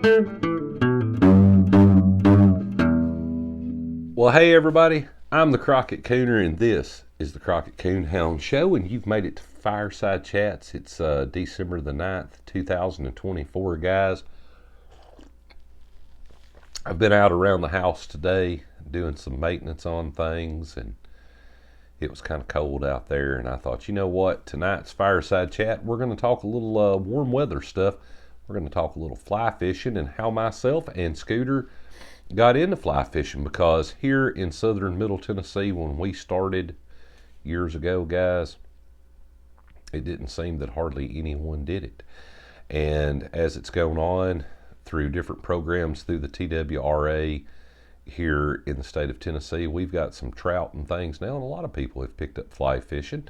Well, hey everybody, I'm the Crockett Cooner, and this is the Crockett Coonhound Show, and you've made it to Fireside Chats. It's December the 9th, 2024, guys. I've been out around the house today doing some maintenance on things, and it was kind of cold out there, and I thought, you know what, tonight's Fireside Chat, we're going to talk a little warm weather stuff. We're going to talk a little fly fishing and how myself and Scooter got into fly fishing, because here in southern Middle Tennessee, when we started years ago, guys, it didn't seem that hardly anyone did it. And as it's gone on through different programs through the TWRA here in the state of Tennessee, we've got some trout and things now, and a lot of people have picked up fly fishing.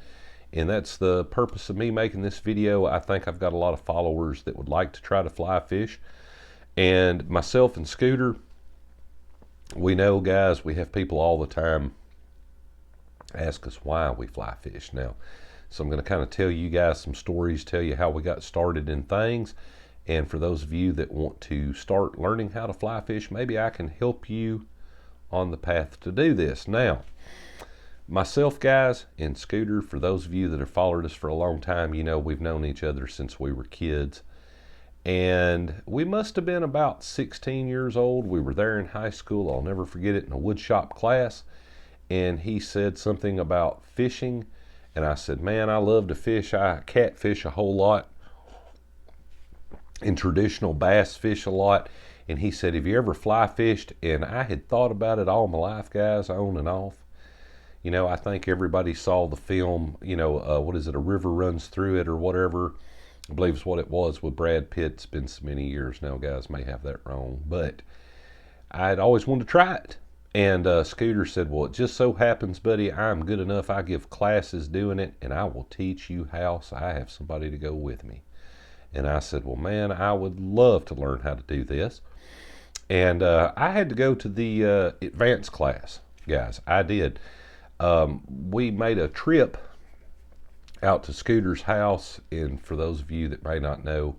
And that's the purpose of me making this video. I think I've got a lot of followers that would like to try to fly fish. And myself and Scooter, we know, guys, we have people all the time ask us why we fly fish now. So I'm going to kind of tell you guys some stories, tell you how we got started in things. And for those of you that want to start learning how to fly fish, maybe I can help you on the path to do this. Now, myself, guys, and Scooter, for those of you that have followed us for a long time, you know we've known each other since we were kids. And we must have been about 16 years old. We were there in high school. I'll never forget it, in a woodshop class. And he said something about fishing. And I said, man, I love to fish. I catfish a whole lot and traditional bass fish a lot. And he said, have you ever fly fished? And I had thought about it all my life, guys, on and off. You know, I think everybody saw the film, you know, what is it, A River Runs Through It or whatever. I believe it's what it was with Brad Pitt. It's been so many years now, guys, may have that wrong. But I'd always wanted to try it. And Scooter said, well, it just so happens, buddy, I'm good enough. I give classes doing it, and I will teach you how, so I have somebody to go with me. And I said, well, man, I would love to learn how to do this. And I had to go to the advanced class, guys. I did. We made a trip out to Scooter's house, and for those of you that may not know,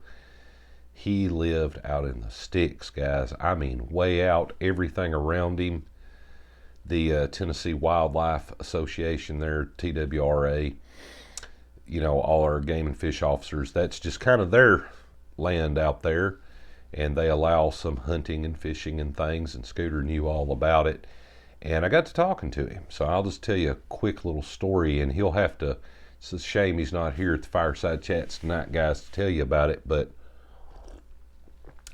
he lived out in the sticks, guys. I mean, way out. Everything around him, the Tennessee Wildlife Association there, TWRA, you know, all our game and fish officers, that's just kind of their land out there, and they allow some hunting and fishing and things, and Scooter knew all about it. And I got to talking to him, so I'll just tell you a quick little story, and he'll have to, it's a shame he's not here at the Fireside Chats tonight, guys, to tell you about it, but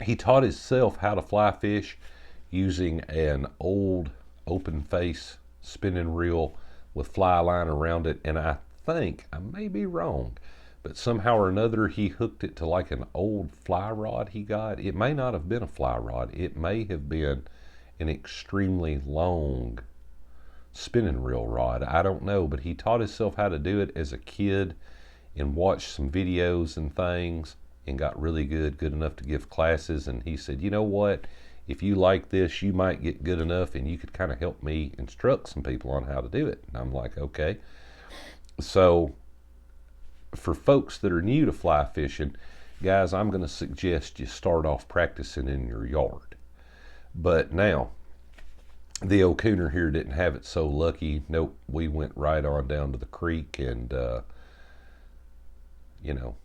he taught himself how to fly fish using an old open face spinning reel with fly line around it. And I think, I may be wrong, but somehow or another he hooked it to like an old fly rod he got. It may not have been a fly rod. It may have been an extremely long spinning reel rod. I don't know, but he taught himself how to do it as a kid and watched some videos and things and got really good enough to give classes. And he said, you know what, if you like this, you might get good enough and you could kind of help me instruct some people on how to do it. And I'm like, okay. So for folks that are new to fly fishing, guys, I'm going to suggest you start off practicing in your yard. But now, the old Cooner here didn't have it so lucky. Nope, we went right on down to the creek, and you know,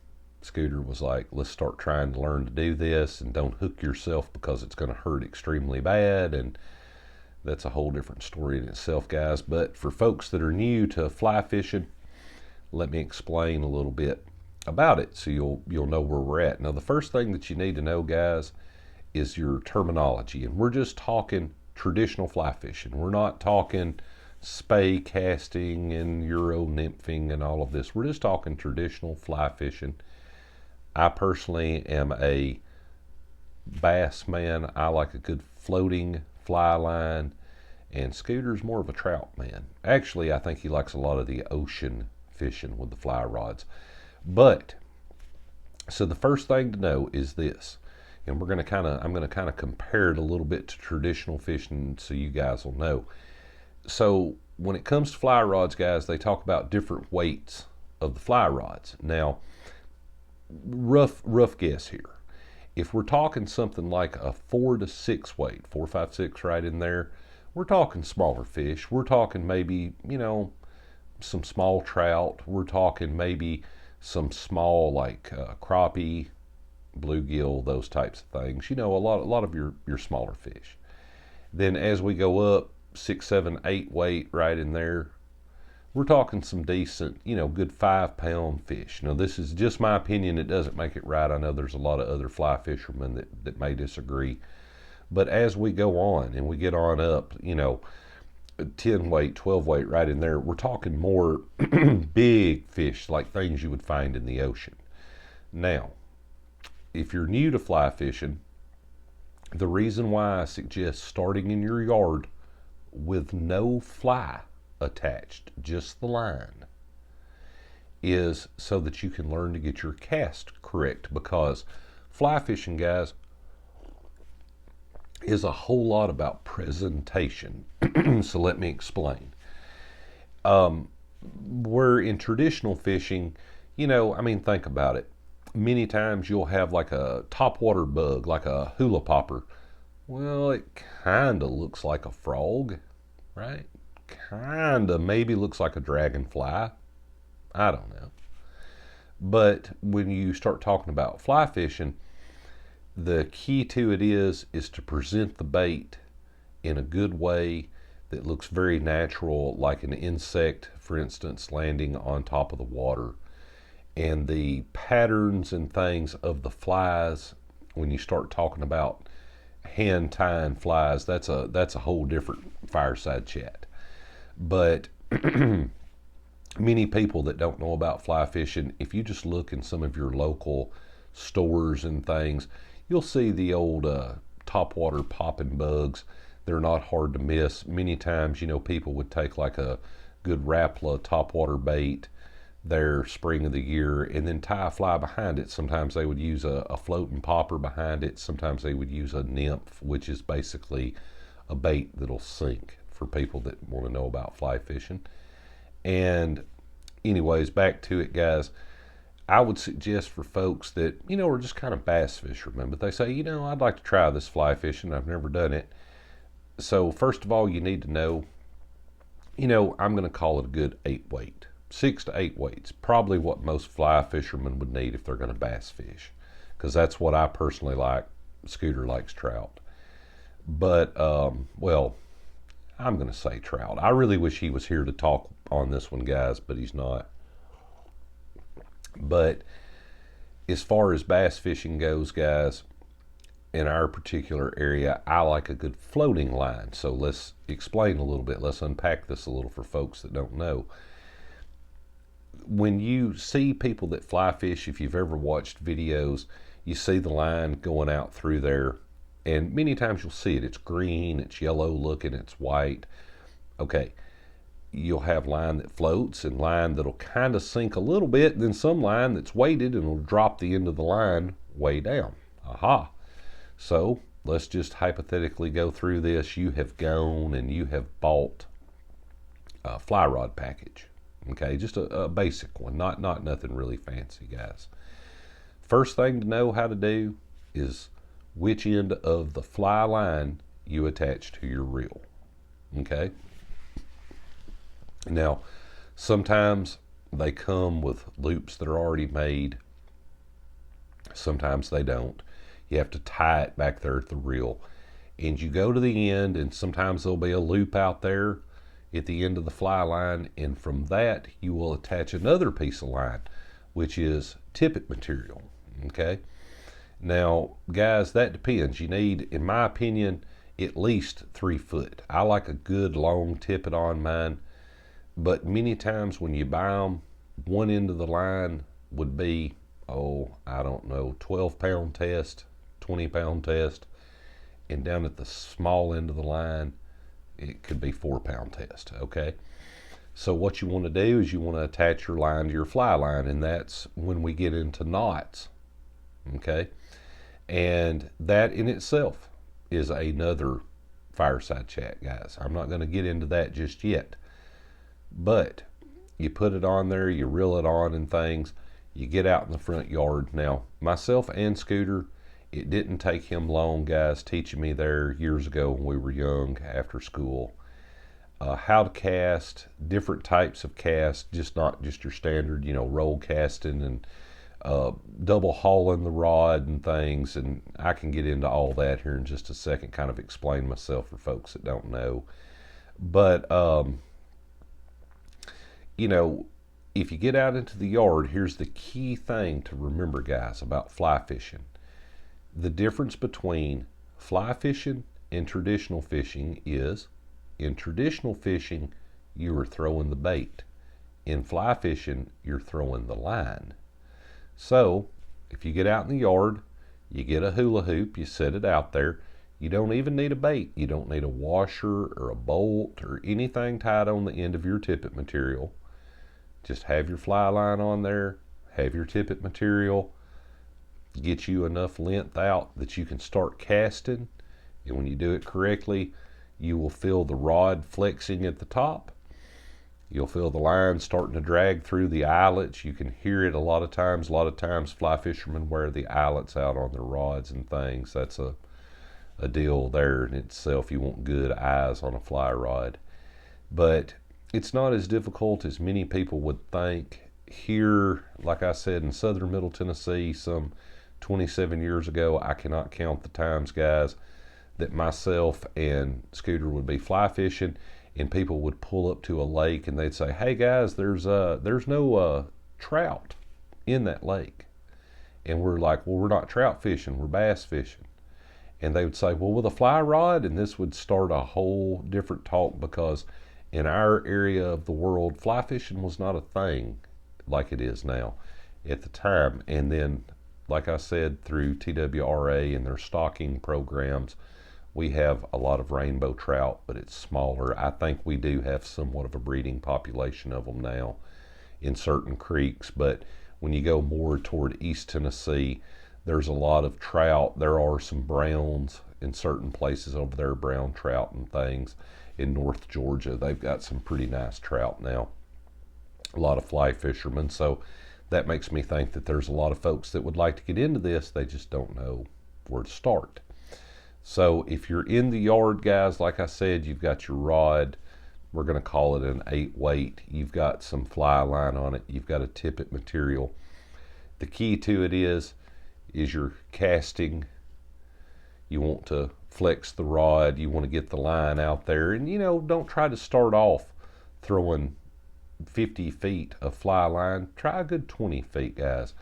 Scooter was like, let's start trying to learn to do this, and don't hook yourself because it's going to hurt extremely bad. And that's a whole different story in itself, guys. But for folks that are new to fly fishing, let me explain a little bit about it so you'll know where we're at. Now, the first thing that you need to know, guys, is your terminology. And we're just talking traditional fly fishing. We're not talking spay casting and Euro nymphing and all of this. We're just talking traditional fly fishing. I personally am a bass man. I like a good floating fly line, and Scooter's more of a trout man. Actually, I think he likes a lot of the ocean fishing with the fly rods. But so the first thing to know is this, and I'm going to kind of compare it a little bit to traditional fishing so you guys will know. So when it comes to fly rods, guys, they talk about different weights of the fly rods. Now, rough guess here. If we're talking something like a 4 to 6 weight, 4, 5, 6 right in there, we're talking smaller fish. We're talking maybe, some small trout. We're talking maybe some small like crappie, bluegill, those types of things. A lot of your smaller fish. Then as we go up 6, 7, 8 weight right in there, we're talking some decent, good 5 pound fish. Now, this is just my opinion. It doesn't make it right. I know there's a lot of other fly fishermen that may disagree. But as we go on and we get on up, 10 weight, 12 weight right in there, we're talking more big fish, like things you would find in the ocean. Now, if you're new to fly fishing, the reason why I suggest starting in your yard with no fly attached, just the line, is so that you can learn to get your cast correct, because fly fishing, guys, is a whole lot about presentation. So let me explain. Where in traditional fishing, think about it. Many times you'll have like a topwater bug, like a hula popper. Well, it kind of looks like a frog, right? Kind of maybe looks like a dragonfly. I don't know. But when you start talking about fly fishing, the key to it is to present the bait in a good way that looks very natural, like an insect, for instance, landing on top of the water. And the patterns and things of the flies, when you start talking about hand tying flies, that's a whole different fireside chat. But many people that don't know about fly fishing, if you just look in some of your local stores and things, you'll see the old topwater popping bugs. They're not hard to miss. Many times, people would take like a good Rapala topwater bait their spring of the year and then tie a fly behind it. Sometimes they would use a floating popper behind it. Sometimes they would use a nymph, which is basically a bait that'll sink, for people that want to know about fly fishing. And anyways, back to it, guys. I would suggest for folks that, are just kind of bass fishermen, but they say, I'd like to try this fly fishing. I've never done it. So first of all, you need to know, I'm going to call it a good 8 weight. 6 to 8 weights, probably what most fly fishermen would need if they're going to bass fish, because that's what I personally like. Scooter likes trout. But, I'm going to say trout. I really wish he was here to talk on this one, guys, but he's not. But as far as bass fishing goes, guys, in our particular area, I like a good floating line. So let's explain a little bit. Let's unpack this a little for folks that don't know. When you see people that fly fish, if you've ever watched videos, you see the line going out through there. And many times you'll see it. It's green, it's yellow looking, it's white. Okay, you'll have line that floats and line that'll kind of sink a little bit, and then some line that's weighted and will drop the end of the line way down. Aha. So let's just hypothetically go through this. You have gone and you have bought a fly rod package. Okay, just a basic one, not nothing really fancy, guys. First thing to know how to do is which end of the fly line you attach to your reel. Okay? Now, sometimes they come with loops that are already made. Sometimes they don't. You have to tie it back there at the reel. And you go to the end, and sometimes there'll be a loop out there at the end of the fly line, and from that you will attach another piece of line, which is tippet material. Okay? Now, guys, that depends. You need, in my opinion, at least 3 foot. I like a good long tippet on mine, but many times when you buy them, one end of the line would be, 12-pound test, 20-pound test, and down at the small end of the line, it could be 4-pound test, okay? So what you want to do is you want to attach your line to your fly line, and that's when we get into knots, okay? And that in itself is another fireside chat, guys. I'm not going to get into that just yet. But you put it on there, you reel it on and things, you get out in the front yard. Now, myself and Scooter, It didn't take him long, guys, teaching me there years ago when we were young after school. How to cast, different types of cast, just not just your standard, roll casting and double hauling the rod and things. And I can get into all that here in just a second, kind of explain myself for folks that don't know. But, if you get out into the yard, here's the key thing to remember, guys, about fly fishing. The difference between fly fishing and traditional fishing is, in traditional fishing, you are throwing the bait. In fly fishing, you're throwing the line. So, if you get out in the yard, you get a hula hoop, you set it out there. You don't even need a bait. You don't need a washer or a bolt or anything tied on the end of your tippet material. Just have your fly line on there, have your tippet material, get you enough length out that you can start casting. And when you do it correctly, you will feel the rod flexing at the top. You'll feel the line starting to drag through the eyelets. You can hear it a lot of times. A lot of times fly fishermen wear the eyelets out on their rods and things. That's a deal there in itself. You want good eyes on a fly rod. But it's not as difficult as many people would think. Here, like I said, in southern Middle Tennessee, some 27 years ago, I cannot count the times, guys, that myself and Scooter would be fly fishing, and people would pull up to a lake and they'd say, "Hey guys, there's no trout in that lake," and we're like, "Well, we're not trout fishing, we're bass fishing." And they would say, "Well, with a fly rod," and this would start a whole different talk, because in our area of the world, fly fishing was not a thing like it is now at the time. And then, like I said, through TWRA and their stocking programs, we have a lot of rainbow trout, but it's smaller. I think we do have somewhat of a breeding population of them now in certain creeks, but when you go more toward East Tennessee, there's a lot of trout. There are some browns in certain places over there, brown trout and things. In North Georgia, they've got some pretty nice trout now. A lot of fly fishermen, so that makes me think that there's a lot of folks that would like to get into this. They just don't know where to start. So if you're in the yard, guys, like I said, you've got your rod. We're going to call it an 8-weight. You've got some fly line on it. You've got a tippet material. The key to it is your casting. You want to flex the rod. You want to get the line out there. And, don't try to start off throwing 50 feet of fly line. Try a good 20 feet, guys.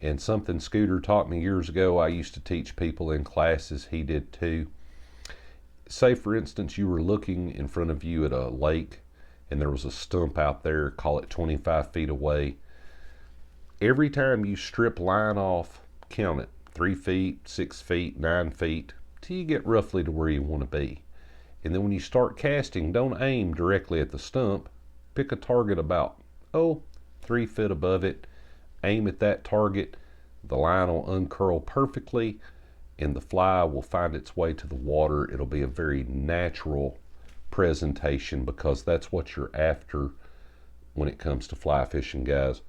And something Scooter taught me years ago, I used to teach people in classes, he did too. Say, for instance, you were looking in front of you at a lake and there was a stump out there, call it 25 feet away. Every time you strip line off, count it, 3 feet, 6 feet, 9 feet, till you get roughly to where you want to be. And then when you start casting, don't aim directly at the stump. Pick a target about, 3 feet above it. Aim at that target. The line will uncurl perfectly, and the fly will find its way to the water. It'll be a very natural presentation, because that's what you're after when it comes to fly fishing, guys.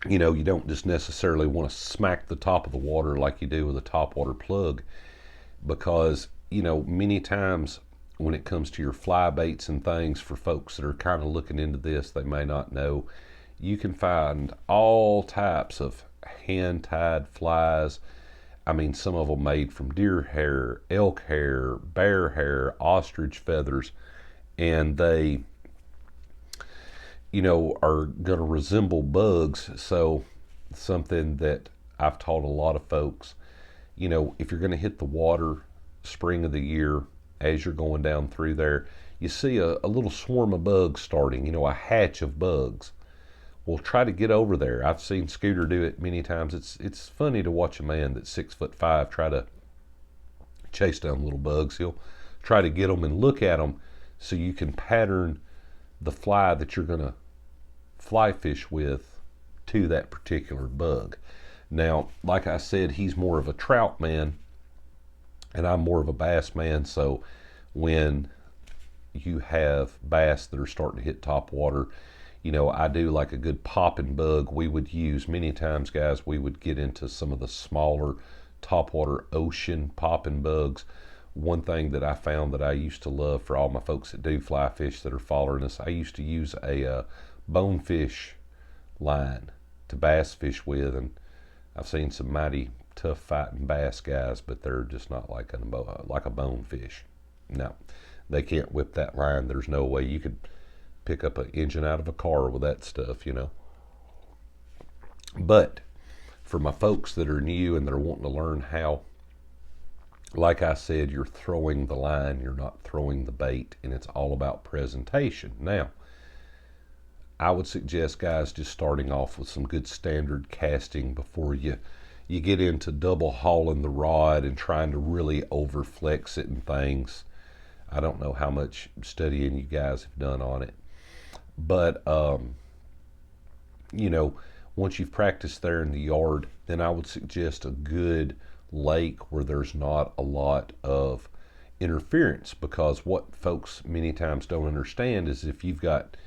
You don't just necessarily want to smack the top of the water like you do with a topwater plug, because, many times when it comes to your fly baits and things, for folks that are kind of looking into this, they may not know, you can find all types of hand-tied flies. I mean, some of them made from deer hair, elk hair, bear hair, ostrich feathers, and they are going to resemble bugs. So something that I've taught a lot of folks, if you're going to hit the water spring of the year, as you're going down through there, you see a little swarm of bugs starting, a hatch of bugs. Well, try to get over there. I've seen Scooter do it many times. It's funny to watch a man that's 6'5" try to chase down little bugs. He'll try to get them and look at them so you can pattern the fly that you're going to fly fish with to that particular bug. Now, like I said, he's more of a trout man and I'm more of a bass man. So when you have bass that are starting to hit top water, I do like a good popping bug. We would use many times, guys, we would get into some of the smaller topwater ocean popping bugs. One thing that I found that I used to love for all my folks that do fly fish that are following us, I used to use a bonefish line to bass fish with, and I've seen some mighty tough fighting bass guys, but they're just not like a bonefish. No, they can't whip that line. There's no way you could pick up an engine out of a car with that stuff. But for my folks that are new and they're wanting to learn how, like I said, you're throwing the line, you're not throwing the bait, and it's all about presentation. Now, I would suggest, guys, just starting off with some good standard casting before you get into double hauling the rod and trying to really overflex it and things. I don't know how much studying you guys have done on it, but once you've practiced there in the yard, then I would suggest a good lake where there's not a lot of interference, because what folks many times don't understand is if you've got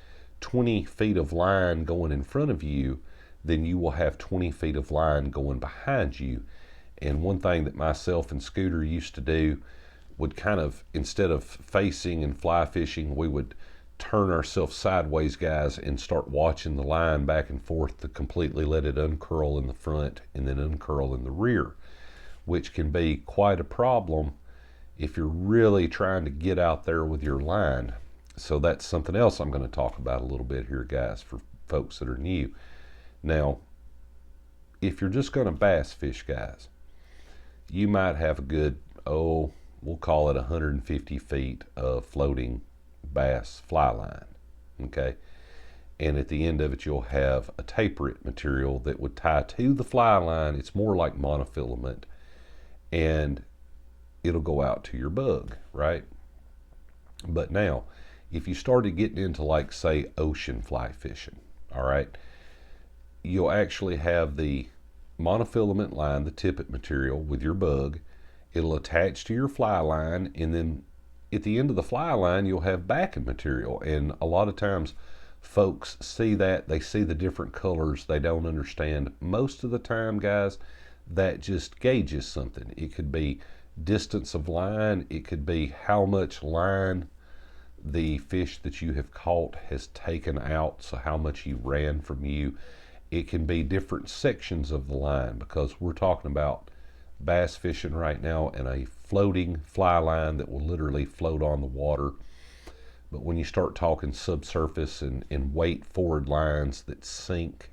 20 feet of line going in front of you, then you will have 20 feet of line going behind you. And one thing that myself and Scooter used to do would kind of, instead of facing and fly fishing, we would turn ourselves sideways, guys, and start watching the line back and forth to completely let it uncurl in the front and then uncurl in the rear, which can be quite a problem if you're really trying to get out there with your line. So that's something else I'm going to talk about a little bit here, guys, for folks that are new. Now, if you're just going to bass fish, guys, you might have a good, we'll call it 150 feet of floating bass fly line, okay? And at the end of it, you'll have a taper it material that would tie to the fly line. It's more like monofilament, and it'll go out to your bug, right? But now, if you started getting into, like, say, ocean fly fishing, all right, you'll actually have the monofilament line, the tippet material with your bug. It'll attach to your fly line, and then at the end of the fly line, you'll have backing material. And a lot of times folks see that, they see the different colors, they don't understand. Most of the time, guys, that just gauges something. It could be distance of line, it could be how much line the fish that you have caught has taken out, so how much he ran from you. It can be different sections of the line, because we're talking about bass fishing right now and a floating fly line that will literally float on the water. But when you start talking subsurface and weight forward lines that sink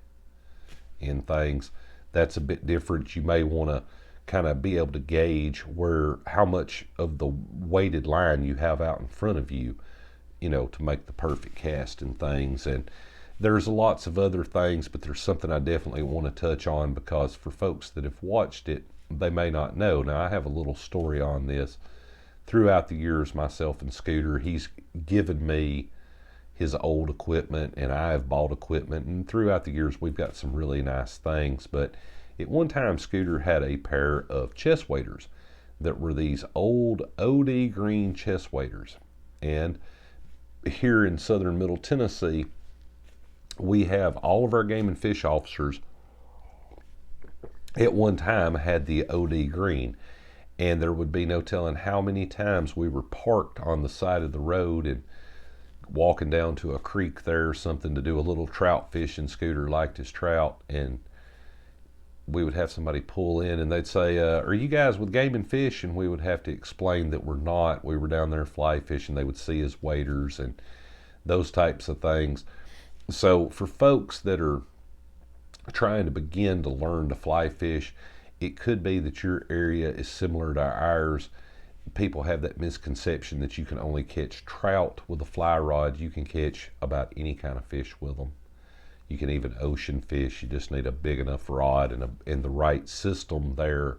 in things, that's a bit different. You may want to kind of be able to gauge how much of the weighted line you have out in front of you, to make the perfect cast and things. And there's lots of other things, but there's something I definitely want to touch on, because for folks that have watched it, they may not know. Now, I have a little story on this. Throughout the years, myself and Scooter, he's given me his old equipment, and I have bought equipment, and throughout the years, we've got some really nice things. But at one time, Scooter had a pair of chest waders that were these old OD green chest waders. And here in southern Middle Tennessee, we have all of our game and fish officers at one time had the OD green, and there would be no telling how many times we were parked on the side of the road and walking down to a creek there or something to do a little trout fishing. Scooter liked his trout, and we would have somebody pull in and they'd say, are you guys with Game and Fish? And we would have to explain that we're not. We were down there fly fishing. They would see us waders and those types of things. So for folks that are trying to begin to learn to fly fish, it could be that your area is similar to ours. People have that misconception that you can only catch trout with a fly rod. You can catch about any kind of fish with them. You can even ocean fish. You just need a big enough rod and the right system there,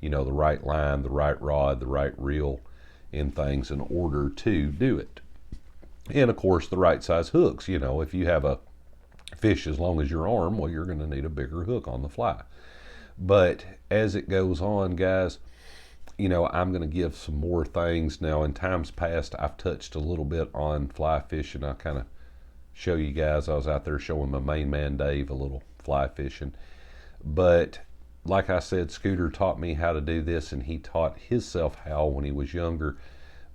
the right line, the right rod, the right reel and things in order to do it. And of course, the right size hooks. If you have a fish as long as your arm, well, you're going to need a bigger hook on the fly. But as it goes on, guys, I'm going to give some more things. Now, in times past, I've touched a little bit on fly fishing. I kind of show you guys. I was out there showing my main man Dave a little fly fishing. But like I said, Scooter taught me how to do this, and he taught himself how when he was younger.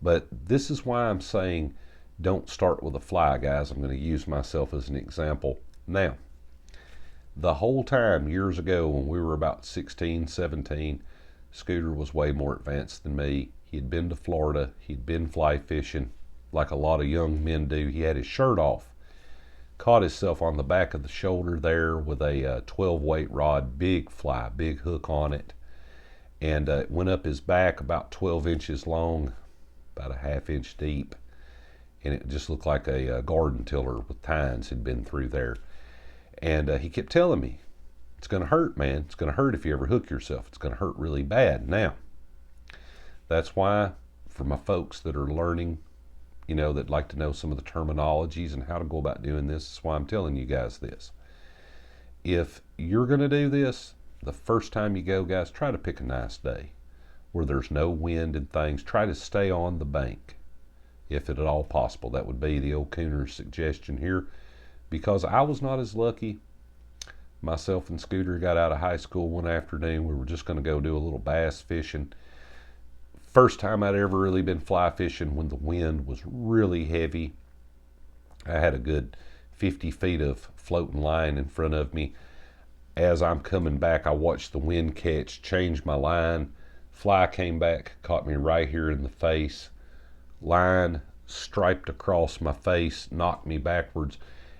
But this is why I'm saying don't start with a fly, guys. I'm going to use myself as an example. Now, the whole time years ago when we were about 16, 17, Scooter was way more advanced than me. He'd been to Florida. He'd been fly fishing like a lot of young men do. He had his shirt off, caught himself on the back of the shoulder there with a 12 weight rod, big fly, big hook on it, and it went up his back about 12 inches long, about a ½ inch deep, and it just looked like a garden tiller with tines had been through there. And he kept telling me, it's going to hurt, man. It's going to hurt if you ever hook yourself. It's going to hurt really bad. Now, that's why for my folks that are learning, that like to know some of the terminologies and how to go about doing this, that's why I'm telling you guys this. If you're going to do this, the first time you go, guys, try to pick a nice day where there's no wind and things. Try to stay on the bank if at all possible. That would be the old Cooner's suggestion here, because I was not as lucky. Myself and Scooter got out of high school one afternoon. We were just going to go do a little bass fishing. First time I'd ever really been fly fishing when the wind was really heavy. I had a good 50 feet of floating line in front of me. As I'm coming back, I watched the wind catch, changed my line. Fly came back, caught me right here in the face. Line striped across my face, knocked me backwards,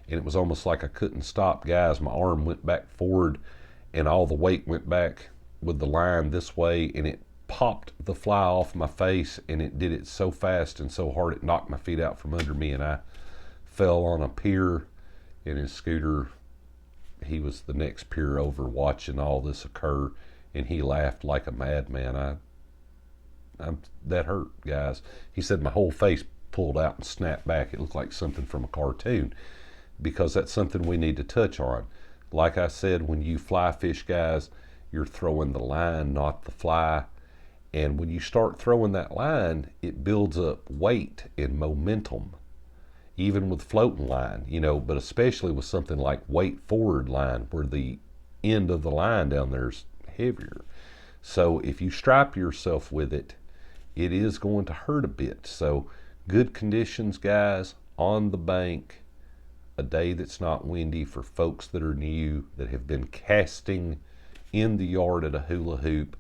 and it was almost like I couldn't stop, guys. My arm went back forward, and all the weight went back with the line this way, and it popped the fly off my face, and it did it so fast and so hard it knocked my feet out from under me, and I fell on a pier. And his Scooter, he was the next pier over watching all this occur, and he laughed like a madman. That hurt, guys. He said my whole face pulled out and snapped back. It looked like something from a cartoon, because that's something we need to touch on. Like I said, when you fly fish, guys, you're throwing the line, not the fly. And when you start throwing that line, it builds up weight and momentum, even with floating line, but especially with something like weight forward line, where the end of the line down there is heavier. So if you stripe yourself with it, it is going to hurt a bit. So good conditions, guys, on the bank, a day that's not windy for folks that are new, that have been casting in the yard at a hula hoop,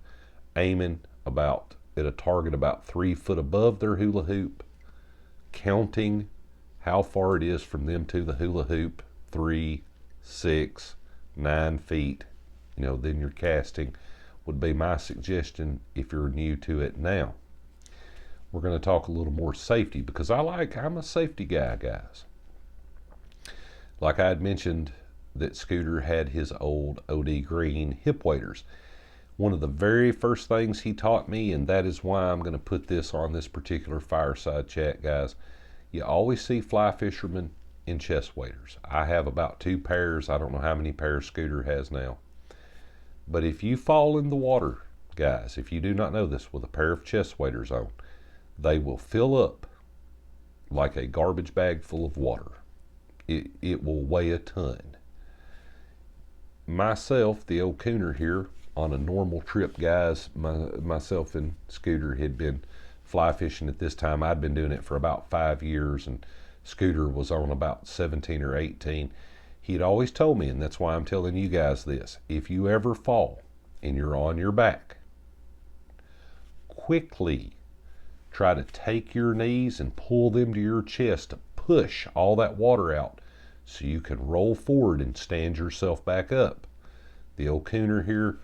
aiming at a target about 3 foot above their hula hoop, counting how far it is from them to the hula hoop, 3, 6, 9 feet, then you're casting, would be my suggestion if you're new to it. Now, we're going to talk a little more safety, because I'm a safety guy, guys. Like I had mentioned that Scooter had his old OD Green hip waders. One of the very first things he taught me, and that is why I'm going to put this on this particular Fireside chat, guys, you always see fly fishermen in chest waders. I have about 2 pairs. I don't know how many pairs Scooter has now. But if you fall in the water, guys, if you do not know this, with a pair of chest waders on, they will fill up like a garbage bag full of water. It will weigh a ton. Myself, the old Cooner here, on a normal trip, guys, myself and Scooter had been fly fishing at this time. I'd been doing it for about 5 years, and Scooter was on about 17 or 18. He'd always told me, and that's why I'm telling you guys this, if you ever fall and you're on your back, quickly try to take your knees and pull them to your chest to push all that water out so you can roll forward and stand yourself back up. The old Cooner here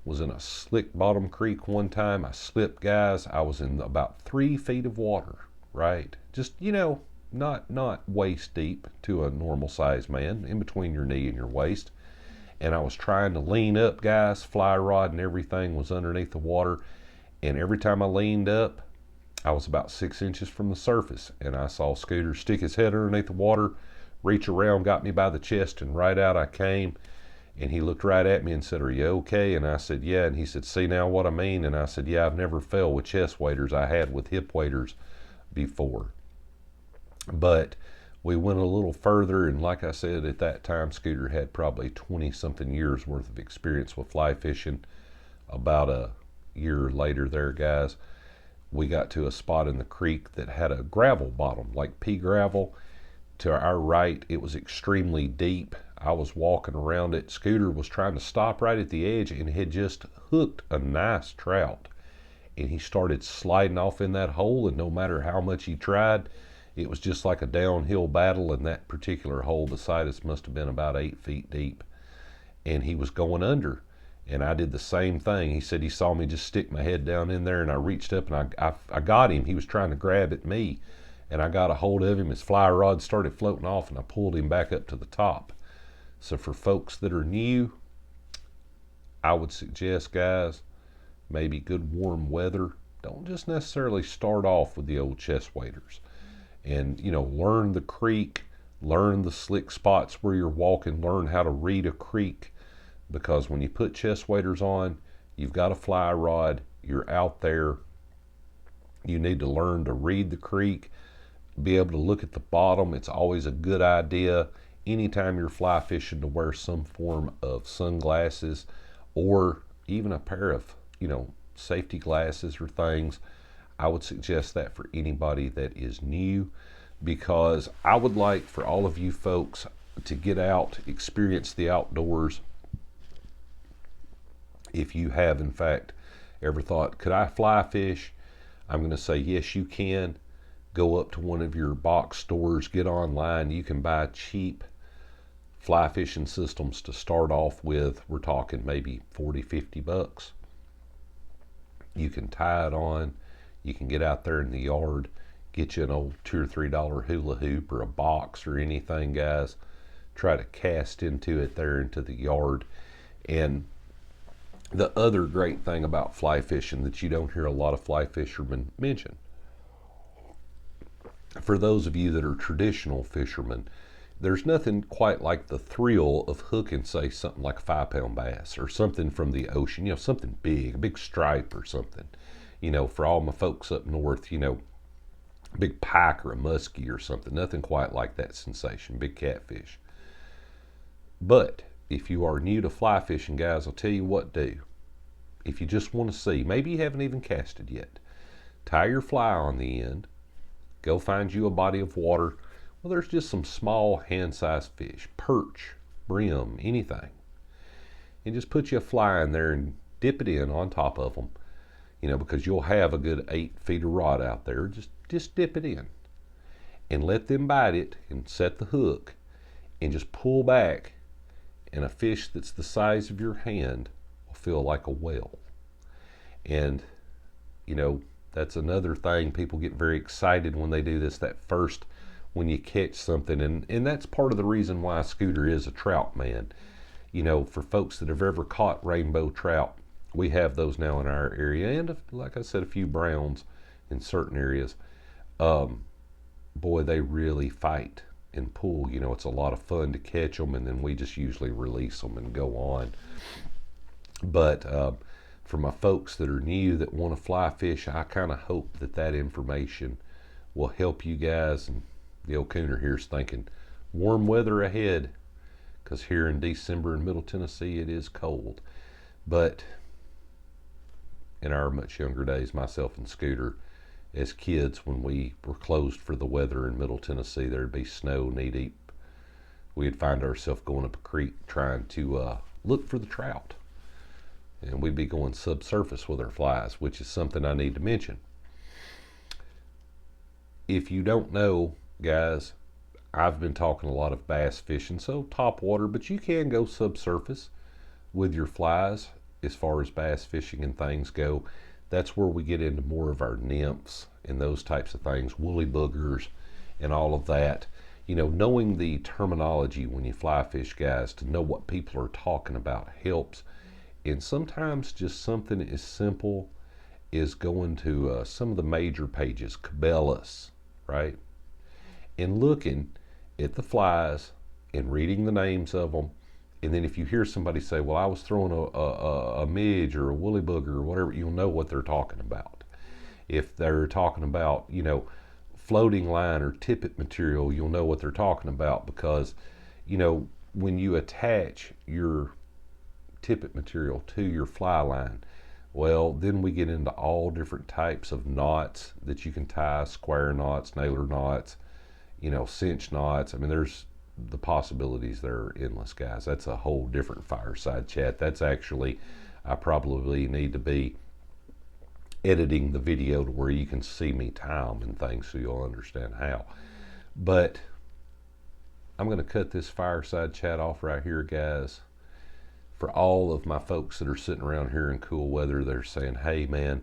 was in a slick bottom creek one time. I slipped, guys. I was in about 3 feet of water, right? Just, not waist deep to a normal sized man, in between your knee and your waist. And I was trying to lean up, guys. Fly rod and everything was underneath the water. And every time I leaned up, I was about 6 inches from the surface. And I saw Scooter stick his head underneath the water, reach around, got me by the chest, and right out I came. And he looked right at me and said, "Are you okay?" And I said, "Yeah." And he said, "See now what I mean?" And I said, "Yeah, I've never fell with chest waders. I had with hip waders before." But We went a little further, and like I said, at that time, Scooter had probably 20 something years worth of experience with fly fishing. About a year later there, guys, we got to a spot in the creek that had a gravel bottom, like pea gravel. To our right, it was extremely deep. I was walking around it. Scooter was trying to stop right at the edge and had just hooked a nice trout. And he started sliding off in that hole, and no matter how much he tried, it was just like a downhill battle. And that particular hole beside us must have been about 8 feet deep. And he was going under. And I did the same thing. He said he saw me just stick my head down in there, and I reached up and I got him. He was trying to grab at me, and I got a hold of him. His fly rod started floating off, and I pulled him back up to the top. So for folks that are new, I would suggest, guys, maybe good warm weather. Don't just necessarily start off with the old chest waders. And, learn the creek, learn the slick spots where you're walking, learn how to read a creek. Because when you put chest waders on, you've got a fly rod, you're out there, you need to learn to read the creek, be able to look at the bottom. It's always a good idea anytime you're fly fishing to wear some form of sunglasses or even a pair of, safety glasses or things. I would suggest that for anybody that is new, because I would like for all of you folks to get out, experience the outdoors. If you have, in fact, ever thought, could I fly fish? I'm going to say, yes, you can. Go up to one of your box stores, get online. You can buy cheap fly fishing systems to start off with. We're talking maybe 40, 50 bucks. You can tie it on. You can get out there in the yard, get you an old $2 or $3 hula hoop or a box or anything, guys. Try to cast into it there into the yard. And the other great thing about fly fishing that you don't hear a lot of fly fishermen mention, for those of you that are traditional fishermen, there's nothing quite like the thrill of hooking, say, something like a 5-pound bass or something from the ocean, something big, a big stripe or something. For all my folks up north, a big pike or a muskie or something. Nothing quite like that sensation, big catfish. But if you are new to fly fishing, guys, I'll tell you what do. If you just want to see, maybe you haven't even casted yet, tie your fly on the end, go find you a body of water. Well, there's just some small hand-sized fish, perch, brim, anything. And just put you a fly in there and dip it in on top of them, because you'll have a good 8 feet of rod out there. Just dip it in and let them bite it and set the hook and just pull back, and a fish that's the size of your hand will feel like a whale. And, that's another thing. People get very excited when they do this, that first, when you catch something. And that's part of the reason why Scooter is a trout man. For folks that have ever caught rainbow trout, we have those now in our area. And like I said, a few browns in certain areas. Boy, they really fight and pull. It's a lot of fun to catch them, and then we just usually release them and go on. But for my folks that are new that want to fly fish, I kind of hope that information will help you guys. And the old Cooner here is thinking warm weather ahead, because here in December in Middle Tennessee it is cold. But in our much younger days, myself and Scooter, as kids, when we were closed for the weather in Middle Tennessee, there'd be snow knee deep. We'd find ourselves going up a creek trying to look for the trout. And we'd be going subsurface with our flies, which is something I need to mention. If you don't know, guys, I've been talking a lot of bass fishing, so top water, but you can go subsurface with your flies as far as bass fishing and things go. That's where we get into more of our nymphs and those types of things, woolly boogers and all of that. Knowing the terminology when you fly fish, guys, to know what people are talking about helps. And sometimes just something as simple as going to some of the major pages, Cabela's, right? And looking at the flies and reading the names of them. And then if you hear somebody say, well, I was throwing a midge or a woolly booger or whatever, you'll know what they're talking about. If they're talking about, floating line or tippet material, you'll know what they're talking about, because when you attach your tippet material to your fly line, well, then we get into all different types of knots that you can tie: square knots, nailer knots, cinch knots. I mean, there's the possibilities there are endless, guys. That's a whole different fireside chat. That's actually, I probably need to be editing the video to where you can see me tie them and things, so you'll understand how. But I'm going to cut this fireside chat off right here, guys. For all of my folks that are sitting around here in cool weather, they're saying, hey man,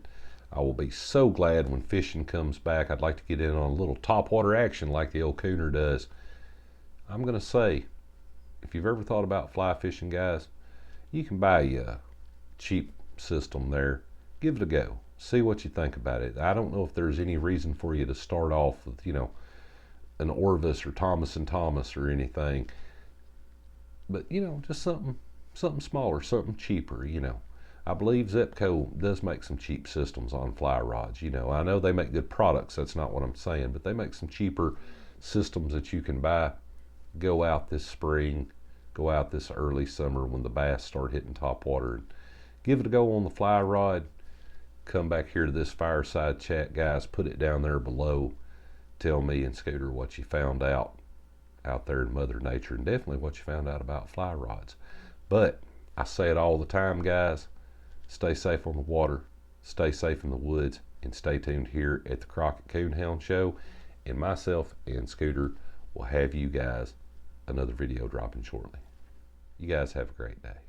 I will be so glad when fishing comes back. I'd like to get in on a little topwater action like the old Cooner does. I'm going to say, if you've ever thought about fly fishing, guys, you can buy you a cheap system there. Give it a go. See what you think about it. I don't know if there's any reason for you to start off with, an Orvis or Thomas and Thomas or anything. But, just something smaller, something cheaper, I believe Zepco does make some cheap systems on fly rods. I know they make good products. That's not what I'm saying, but they make some cheaper systems that you can buy. Go out this spring, go out this early summer when the bass start hitting top water, and give it a go on the fly rod. Come back here to this fireside chat, guys. Put it down there below. Tell me and Scooter what you found out there in Mother Nature, and definitely what you found out about fly rods. But I say it all the time, guys. Stay safe on the water, stay safe in the woods, and stay tuned here at the Crockett Coonhound Show. And myself and Scooter will have you guys another video dropping shortly. You guys have a great day.